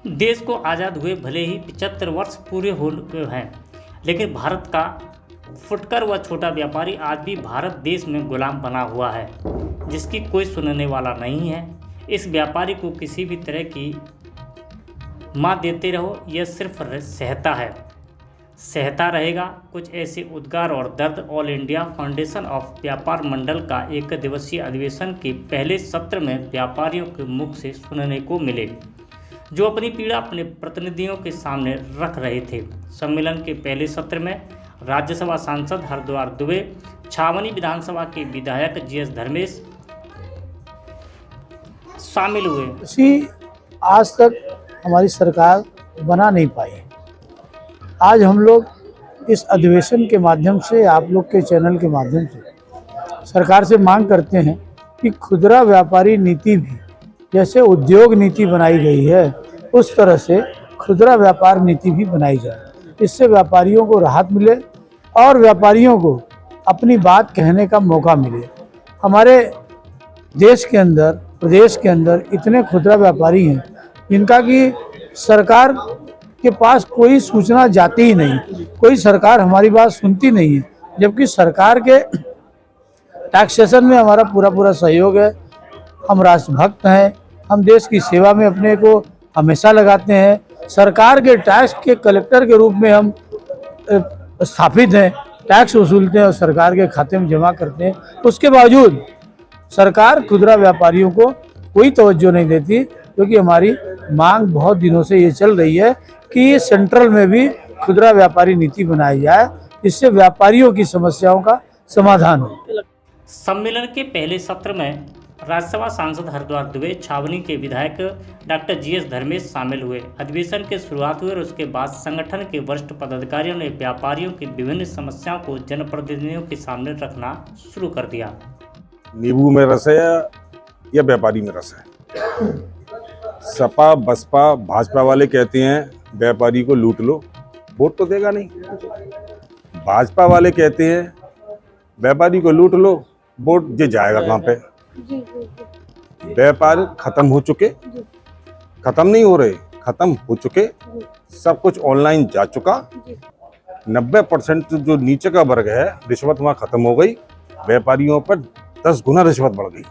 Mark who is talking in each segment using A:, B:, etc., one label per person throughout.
A: देश को आज़ाद हुए भले ही 75 वर्ष पूरे हो गए हैं, लेकिन भारत का फुटकर व छोटा व्यापारी आज भी भारत देश में गुलाम बना हुआ है, जिसकी कोई सुनने वाला नहीं है। इस व्यापारी को किसी भी तरह की मात देते रहो, यह सिर्फ सहता रहेगा। कुछ ऐसे उद्गार और दर्द ऑल इंडिया फाउंडेशन ऑफ व्यापार मंडल का एक दिवसीय अधिवेशन के पहले सत्र में व्यापारियों के मुख से सुनने को मिले, जो अपनी पीड़ा अपने प्रतिनिधियों के सामने रख रहे थे। सम्मेलन के पहले सत्र में राज्यसभा सांसद हरद्वार दुबे, छावनी विधानसभा के विधायक GS धर्मेश शामिल हुए।
B: आज तक हमारी सरकार बना नहीं पाई। आज हम लोग इस अधिवेशन के माध्यम से, आप लोग के चैनल के माध्यम से सरकार से मांग करते हैं कि खुदरा व्यापारी नीति भी, जैसे उद्योग नीति बनाई गई है, उस तरह से खुदरा व्यापार नीति भी बनाई जाए। इससे व्यापारियों को राहत मिले और व्यापारियों को अपनी बात कहने का मौका मिले। हमारे देश के अंदर, प्रदेश के अंदर इतने खुदरा व्यापारी हैं जिनका कि सरकार के पास कोई सूचना जाती ही नहीं, कोई सरकार हमारी बात सुनती नहीं है, जबकि सरकार के टैक्सेशन में हमारा पूरा सहयोग है। हम राष्ट्रभक्त हैं, हम देश की सेवा में अपने को हमेशा लगाते हैं। सरकार के टैक्स के कलेक्टर के रूप में हम स्थापित हैं, टैक्स वसूलते हैं और सरकार के खाते में जमा करते हैं। उसके बावजूद सरकार खुदरा व्यापारियों को कोई तवज्जो नहीं देती, क्योंकि हमारी मांग बहुत दिनों से ये चल रही है कि सेंट्रल में भी खुदरा व्यापारी नीति बनाई जाए, जिससे व्यापारियों की समस्याओं का समाधान हो।
A: सम्मेलन के पहले सत्र में राज्यसभा सांसद हरद्वार दुबे, छावनी के विधायक डॉक्टर GS धर्मेश शामिल हुए। अधिवेशन की शुरुआत हुई और उसके बाद संगठन के वरिष्ठ पदाधिकारियों ने व्यापारियों की विभिन्न समस्याओं को जनप्रतिनिधियों के सामने रखना शुरू कर दिया।
C: नींबू में रस है या व्यापारी में रस है? सपा, बसपा, भाजपा वाले कहते हैं व्यापारी को लूट लो, वोट तो देगा नहीं। भाजपा वाले कहते हैं व्यापारी को लूट लो, वोट जे जाएगा कहाँ पे? व्यापार खत्म हो चुके, खत्म नहीं हो रहे, खत्म हो चुके। सब कुछ ऑनलाइन जा चुका। 90% जो नीचे का वर्ग है, रिश्वत वहां खत्म हो गई। व्यापारियों पर 10 गुना रिश्वत बढ़ गई।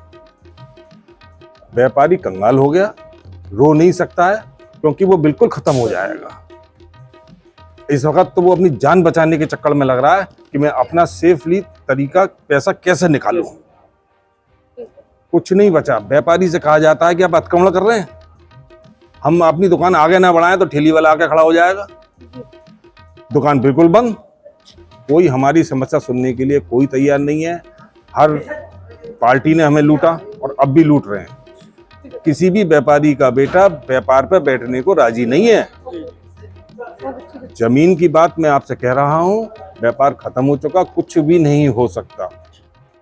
C: व्यापारी कंगाल हो गया, रो नहीं सकता है, क्योंकि वो बिल्कुल खत्म हो जाएगा। इस वक्त तो वो अपनी जान बचाने के चक्कर में लग रहा है कि मैं अपना सेफली तरीका पैसा कैसे निकालूं। कुछ नहीं बचा। व्यापारी से कहा जाता है कि आप अतिक्रमण कर रहे हैं, हम अपनी दुकान आगे ना बढ़ाएं तो ठेली वाला आके खड़ा हो जाएगा। दुकान बिल्कुल बंद। कोई हमारी समस्या सुनने के लिए कोई तैयार नहीं है। हर पार्टी ने हमें लूटा और अब भी लूट रहे हैं। किसी भी व्यापारी का बेटा व्यापार पर बैठने को राजी नहीं है। जमीन की बात मैं आपसे कह रहा हूं, व्यापार खत्म हो चुका, कुछ भी नहीं हो सकता।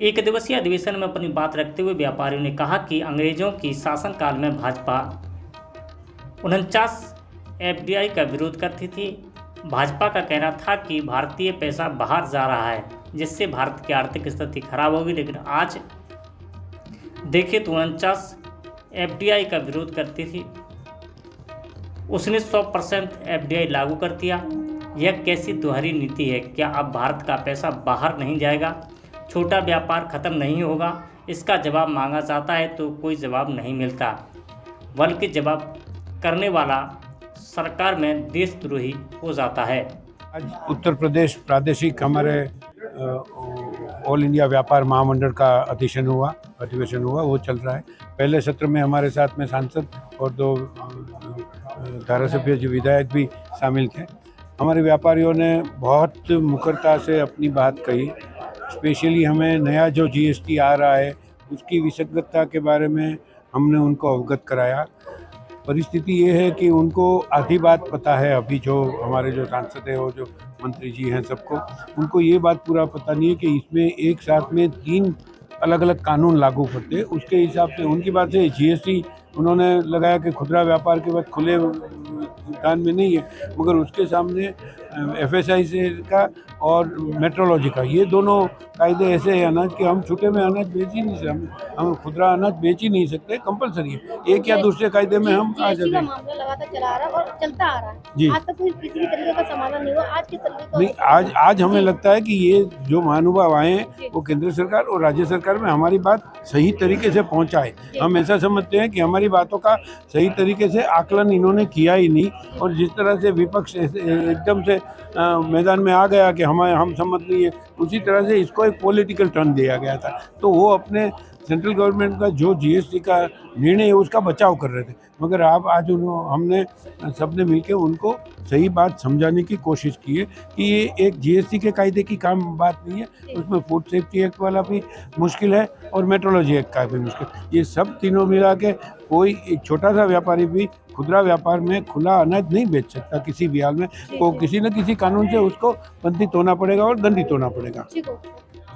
A: एक दिवसीय अधिवेशन में अपनी बात रखते हुए व्यापारियों ने कहा कि अंग्रेजों की शासनकाल में भाजपा 49 FDI का विरोध करती थी। भाजपा का कहना था कि भारतीय पैसा बाहर जा रहा है, जिससे भारत की आर्थिक स्थिति खराब होगी। लेकिन आज देखें तो 49 FDI का विरोध करती थी, उसने 100% FDI लागू कर दिया। यह कैसी दोहरी नीति है? क्या अब भारत का पैसा बाहर नहीं जाएगा? छोटा व्यापार खत्म नहीं होगा? इसका जवाब मांगा जाता है तो कोई जवाब नहीं मिलता, बल्कि जवाब करने वाला सरकार में देशद्रोही हो जाता है।
D: आज उत्तर प्रदेश प्रादेशिक हमारे ऑल इंडिया व्यापार महामंडल का अधिवेशन हुआ, वो चल रहा है। पहले सत्र में हमारे साथ में सांसद और 2 धारासभ्य जो विधायक भी शामिल थे। हमारे व्यापारियों ने बहुत मुखरता से अपनी बात कही। स्पेशली हमें नया जो GST आ रहा है उसकी विसंगतता के बारे में हमने उनको अवगत कराया। परिस्थिति ये है कि उनको आधी बात पता है, अभी जो हमारे जो सांसद है और जो मंत्री जी हैं सबको, उनको ये बात पूरा पता नहीं है कि इसमें एक साथ में 3 अलग अलग कानून लागू करते हैं। उसके हिसाब से उनकी बात से GST उन्होंने लगाया कि खुदरा व्यापार के बाद खुले दान में नहीं है, मगर उसके सामने FSI से का और मेट्रोलॉजी का, ये दोनों कायदे ऐसे हैं अनाज के, हम छूटे में अनाज बेच ही नहीं सकते, हम खुदरा अनाज बेच ही नहीं सकते, कंपलसरी है। एक या दूसरे कायदे में हम आ जाते
E: का
D: हैं।
E: मामला लगातार चला आ रहा है और चलता आ रहा है।
D: जी।
E: आज तक कोई किसी भी तरीके का समाधान नहीं हुआ। आज किस तरीके का
D: नहीं, आज हमें लगता है कि ये जो महानुभाव आए हैं वो केंद्र सरकार और राज्य सरकार में हमारी बात सही तरीके से पहुंचाए। हम ऐसा समझते हैं कि हमारी बातों का सही तरीके से आकलन इन्होंने किया ही नहीं, और जिस तरह से विपक्ष एकदम से मैदान में आ गया कि हम सम्मत नहीं है, उसी तरह से इसको एक पॉलिटिकल टर्न दिया गया था। तो वो अपने सेंट्रल गवर्नमेंट का जो जीएसटी का निर्णय है उसका बचाव कर रहे थे, मगर आज हमने सबने मिलकर उनको सही बात समझाने की कोशिश की है कि ये एक जीएसटी के कायदे की काम बात नहीं है, उसमें फूड सेफ्टी एक्ट वाला भी मुश्किल है और मेट्रोलॉजी एक्ट का भी मुश्किल। ये सब तीनों मिला के कोई एक छोटा सा व्यापारी भी खुदरा व्यापार में खुला अनाज नहीं बेच सकता किसी भी हाल में। तो किसी न किसी कानून से उसको बंधित होना पड़ेगा और दंडित होना पड़ेगा।
E: ठीक हो